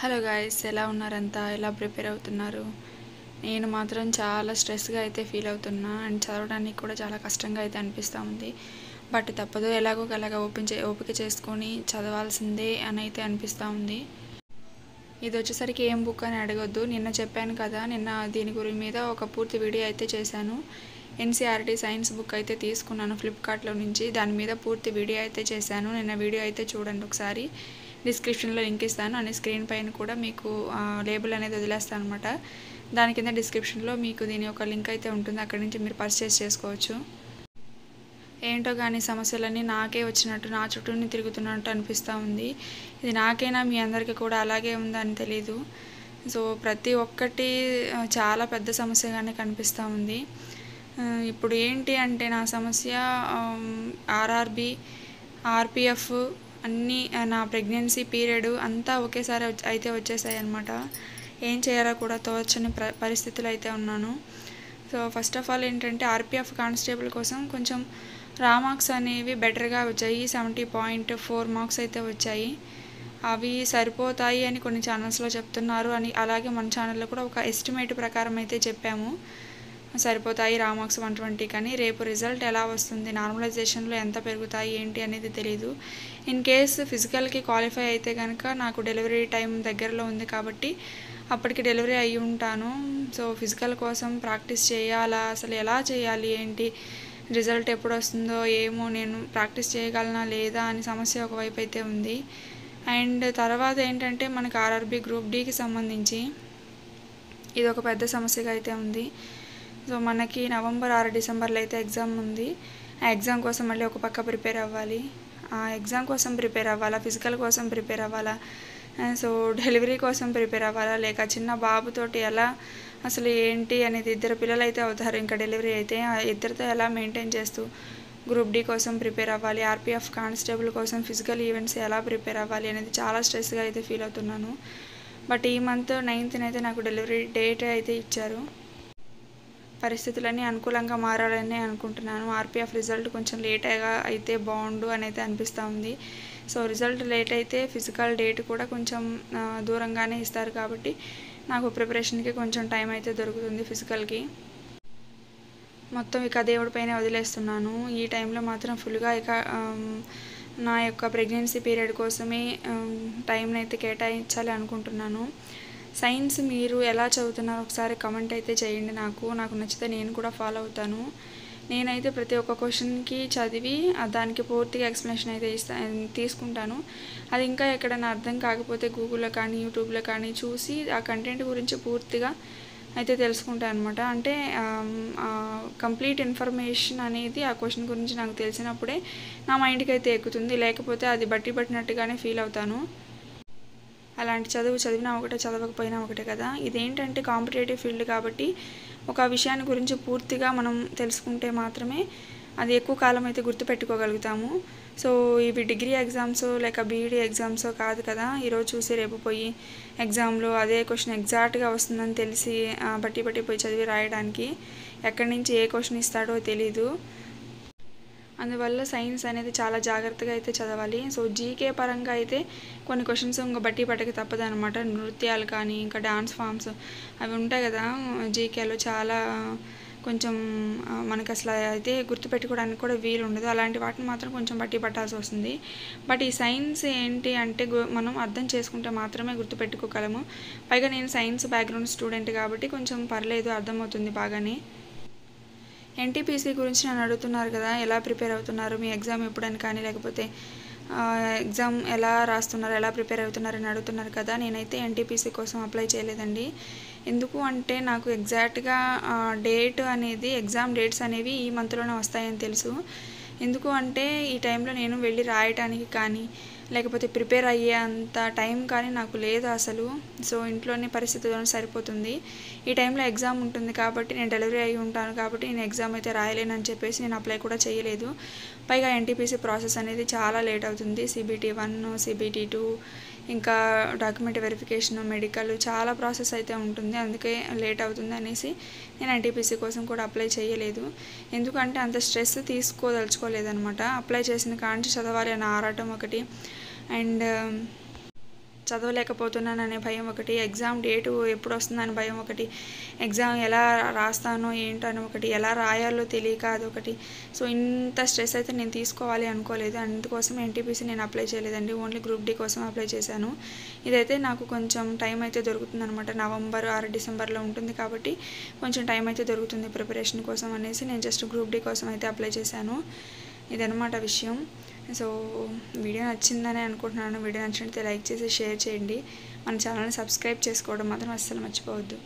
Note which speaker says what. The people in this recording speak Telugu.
Speaker 1: హలో గైస్, ఎలా ఉన్నారంతా? ఎలా ప్రిపేర్ అవుతున్నారు? నేను మాత్రం చాలా స్ట్రెస్గా అయితే ఫీల్ అవుతున్నా అండ్ చదవడానికి కూడా చాలా కష్టంగా అయితే అనిపిస్తూ ఉంది. బట్ తప్పదు, ఎలాగో అలాగా ఓపిక చేసుకొని చదవాల్సిందే అని అయితే అనిపిస్తూ ఉంది. ఇది వచ్చేసరికి ఏం బుక్ అని అడగొద్దు, నిన్న చెప్పాను కదా, నిన్న దీని మీద ఒక పూర్తి వీడియో అయితే చేశాను. ఎన్సీఆర్టీ సైన్స్ బుక్ అయితే తీసుకున్నాను ఫ్లిప్కార్ట్లో నుంచి. దాని మీద పూర్తి వీడియో అయితే చేశాను. నిన్న వీడియో అయితే చూడండి ఒకసారి. డిస్క్రిప్షన్లో లింక్ ఇస్తాను అని స్క్రీన్ పైన కూడా మీకు లేబుల్ అనేది వదిలేస్తాను అనమాట. దాని కింద డిస్క్రిప్షన్లో మీకు దీని యొక్క లింక్ అయితే ఉంటుంది, అక్కడి నుంచి మీరు పర్చేస్ చేసుకోవచ్చు. ఏంటో కానీ సమస్యలన్నీ నాకే వచ్చినట్టు, నా చుట్టూని తిరుగుతున్నట్టు అనిపిస్తూ ఉంది. ఇది నాకైనా మీ అందరికీ కూడా అలాగే ఉందని తెలీదు. సో ప్రతి ఒక్కటి చాలా పెద్ద సమస్యగానే కనిపిస్తూ ఉంది. ఇప్పుడు ఏంటి అంటే నా సమస్య ఆర్ఆర్బి, ఆర్పిఎఫ్ అన్నీ, నా ప్రెగ్నెన్సీ పీరియడ్ అంతా ఒకేసారి అయితే వచ్చేసాయి అన్నమాట. ఏం చేయాలో కూడా తోచని పరిస్థితులు అయితే ఉన్నాను. సో ఫస్ట్ ఆఫ్ ఆల్ ఏంటంటే ఆర్పిఎఫ్ కానిస్టేబుల్ కోసం కొంచెం రా మార్క్స్ అనేవి బెటర్గా వచ్చాయి. 70.4 మార్క్స్ అయితే వచ్చాయి. అవి సరిపోతాయి అని కొన్ని ఛానల్స్లో చెప్తున్నారు అని, అలాగే మన ఛానల్లో కూడా ఒక ఎస్టిమేట్ ప్రకారం అయితే చెప్పాము, సరిపోతాయి రా మార్క్స్ 120. కానీ రేపు రిజల్ట్ ఎలా వస్తుంది, నార్మలైజేషన్లో ఎంత పెరుగుతాయి ఏంటి అనేది తెలీదు. ఇన్ కేస్ ఫిజికల్కి క్వాలిఫై అయితే కనుక నాకు డెలివరీ టైం దగ్గరలో ఉంది కాబట్టి అప్పటికి డెలివరీ అయ్యి ఉంటాను. సో ఫిజికల్ కోసం ప్రాక్టీస్ చేయాలా, అసలు ఎలా చేయాలి ఏంటి, రిజల్ట్ ఎప్పుడు వస్తుందో ఏమో, నేను ప్రాక్టీస్ చేయగలనా లేదా అని సమస్య ఒకవైపు అయితే ఉంది. అండ్ తర్వాత ఏంటంటే మనకి ఆర్ఆర్బి గ్రూప్ డికి సంబంధించి ఇది ఒక పెద్ద సమస్యగా అయితే ఉంది. సో మనకి నవంబర్ 6 డిసెంబర్లో అయితే ఎగ్జామ్ ఉంది. ఆ ఎగ్జామ్ కోసం మళ్ళీ ఒక పక్క ప్రిపేర్ అవ్వాలి. ఆ ఎగ్జామ్ కోసం ప్రిపేర్ అవ్వాలా, ఫిజికల్ కోసం ప్రిపేర్ అవ్వాలా, సో డెలివరీ కోసం ప్రిపేర్ అవ్వాలా, లేక చిన్న బాబుతోటి ఎలా, అసలు ఏంటి అనేది, 2 పిల్లలు అయితే అవుతారు ఇంకా డెలివరీ అయితే, ఆ 2తో ఎలా మెయింటైన్ చేస్తూ గ్రూప్ డి కోసం ప్రిపేర్ అవ్వాలి, ఆర్పిఎఫ్ కానిస్టేబుల్ కోసం ఫిజికల్ ఈవెంట్స్ ఎలా ప్రిపేర్ అవ్వాలి అనేది చాలా స్ట్రెస్గా అయితే ఫీల్ అవుతున్నాను. బట్ ఈ మంత్ 9th అయితే నాకు డెలివరీ డేట్ అయితే ఇచ్చారు. పరిస్థితులన్నీ అనుకూలంగా మారాలని అనుకుంటున్నాను. ఆర్పిఎఫ్ రిజల్ట్ కొంచెం లేట్గా అయితే బాగుండు అని అయితే అనిపిస్తూ ఉంది. సో రిజల్ట్ లేట్ అయితే ఫిజికల్ డేట్ కూడా కొంచెం దూరంగానే ఇస్తారు కాబట్టి నాకు ప్రిపరేషన్కి కొంచెం టైం అయితే దొరుకుతుంది ఫిజికల్కి. మొత్తం ఇక దేవుడిపైనే వదిలేస్తున్నాను. ఈ టైంలో మాత్రం ఫుల్గా ఇక నా యొక్క ప్రెగ్నెన్సీ పీరియడ్ కోసమే టైంని అయితే కేటాయించాలి అనుకుంటున్నాను. సైన్స్ మీరు ఎలా చదువుతున్నారో ఒకసారి కమెంట్ అయితే చేయండి. నాకు నచ్చితే నేను కూడా ఫాలో అవుతాను. నేనైతే ప్రతి ఒక్క క్వశ్చన్కి చదివి దానికి పూర్తిగా ఎక్స్ప్లెనేషన్ అయితే తీసుకుంటాను. అది ఇంకా ఎక్కడైనా అర్థం కాకపోతే గూగుల్లో కానీ యూట్యూబ్లో కానీ చూసి ఆ కంటెంట్ గురించి పూర్తిగా అయితే తెలుసుకుంటాను అనమాట. అంటే కంప్లీట్ ఇన్ఫర్మేషన్ అనేది ఆ క్వశ్చన్ గురించి నాకు తెలిసినప్పుడే నా మైండ్కి అయితే ఎక్కుతుంది, లేకపోతే అది బట్టి పట్టినట్టుగానే ఫీల్ అవుతాను. అలాంటి చదివినా ఒకటే, చదవకపోయినా ఒకటే కదా. ఇదేంటంటే కాంపిటేటివ్ ఫీల్డ్ కాబట్టి ఒక విషయాన్ని గురించి పూర్తిగా మనం తెలుసుకుంటే మాత్రమే అది ఎక్కువ కాలం అయితే గుర్తుపెట్టుకోగలుగుతాము. సో ఇవి డిగ్రీ ఎగ్జామ్స్ లేక బీఈడీ ఎగ్జామ్స్ కాదు కదా, ఈరోజు చూసి రేపు పోయి ఎగ్జామ్లో అదే క్వశ్చన్ ఎగ్జాక్ట్గా వస్తుందని తెలిసి బట్టి పోయి చదివి రాయడానికి ఎక్కడి నుంచి ఏ క్వశ్చన్ ఇస్తాడో తెలీదు. అందువల్ల సైన్స్ అనేది చాలా జాగ్రత్తగా అయితే చదవాలి. సో జీకే పరంగా అయితే కొన్ని క్వశ్చన్స్ ఇంకా బట్టి పట్టక తప్పదు అనమాట. నృత్యాలు కానీ ఇంకా డాన్స్ ఫామ్స్ అవి ఉంటాయి కదా జీకేలో, చాలా కొంచెం మనకు అసలు అయితే గుర్తుపెట్టుకోవడానికి కూడా వీలు ఉండదు. అలాంటి వాటిని మాత్రం కొంచెం బట్టి పట్టాల్సి వస్తుంది. బట్ ఈ సైన్స్ ఏంటి అంటే మనం అర్థం చేసుకుంటే మాత్రమే గుర్తుపెట్టుకోగలము. పైగా నేను సైన్స్ బ్యాక్గ్రౌండ్ స్టూడెంట్ కాబట్టి కొంచెం పర్లేదు, అర్థమవుతుంది బాగానే. ఎన్టీపీసీ గురించి నన్ను అడుగుతున్నారు కదా, ఎలా ప్రిపేర్ అవుతున్నారు, మీ ఎగ్జామ్ ఎప్పుడని కానీ, లేకపోతే ఎగ్జామ్ ఎలా రాస్తున్నారు, ఎలా ప్రిపేర్ అవుతున్నారని అడుగుతున్నారు కదా. నేనైతే ఎన్టీపీసీ కోసం అప్లై చేయలేదండి. ఎందుకు అంటే నాకు ఎగ్జాక్ట్గా డేట్ అనేది, ఎగ్జామ్ డేట్స్ అనేవి ఈ మంత్లోనే వస్తాయని తెలుసు. ఎందుకు అంటే ఈ టైంలో నేను వెళ్ళి రాయటానికి కానీ లేకపోతే ప్రిపేర్ అయ్యే అంత టైం కానీ నాకు లేదు అసలు. సో ఇంట్లోనే పరిస్థితుల్లో సరిపోతుంది. ఈ టైంలో ఎగ్జామ్ ఉంటుంది కాబట్టి, నేను డెలివరీ అయ్యి ఉంటాను కాబట్టి నేను ఎగ్జామ్ అయితే రాయలేనని చెప్పేసి నేను అప్లై కూడా చేయలేదు. పైగా ఎన్టీపీసీ ప్రాసెస్ అనేది చాలా లేట్ అవుతుంది. CBT 1, CBT 2, ఇంకా డాక్యుమెంట్ వెరిఫికేషన్, మెడికల్, చాలా ప్రాసెస్ అయితే ఉంటుంది. అందుకే లేట్ అవుతుంది అనేసి నేను ఎన్టీపీసీ కోసం కూడా అప్లై చేయలేదు. ఎందుకంటే అంత స్ట్రెస్ తీసుకోదలుచుకోలేదనమాట. అప్లై చేసిన కాంచి చదవాలి అన్న ఆరాటం ఒకటి, అండ్ చదవలేకపోతున్నాననే భయం ఒకటి, ఎగ్జామ్ డేటు ఎప్పుడు వస్తుందని భయం ఒకటి, ఎగ్జామ్ ఎలా రాస్తానో ఏంటని ఒకటి, ఎలా రాయాలో తెలియక అదొకటి. సో ఇంత స్ట్రెస్ అయితే నేను తీసుకోవాలి అనుకోలేదు. అందుకోసం ఎన్టీపీసీ నేను అప్లై చేయలేదండి, ఓన్లీ గ్రూప్ డి కోసం అప్లై చేశాను. ఇదైతే నాకు కొంచెం టైం అయితే దొరుకుతుంది అనమాట. నవంబర్ ఆర్ డిసెంబర్లో ఉంటుంది కాబట్టి కొంచెం టైం అయితే దొరుకుతుంది ప్రిపరేషన్ కోసం అనేసి నేను జస్ట్ గ్రూప్ డి కోసం అయితే అప్లై చేశాను. ఇదనమాట విషయం. సో వీడియో నచ్చిందని అనుకుంటున్నాను. వీడియో నచ్చినట్లయితే లైక్ చేసి షేర్ చేయండి. మన ఛానల్ని సబ్స్క్రైబ్ చేసుకోవడం మాత్రం అస్సలు మర్చిపోవద్దు.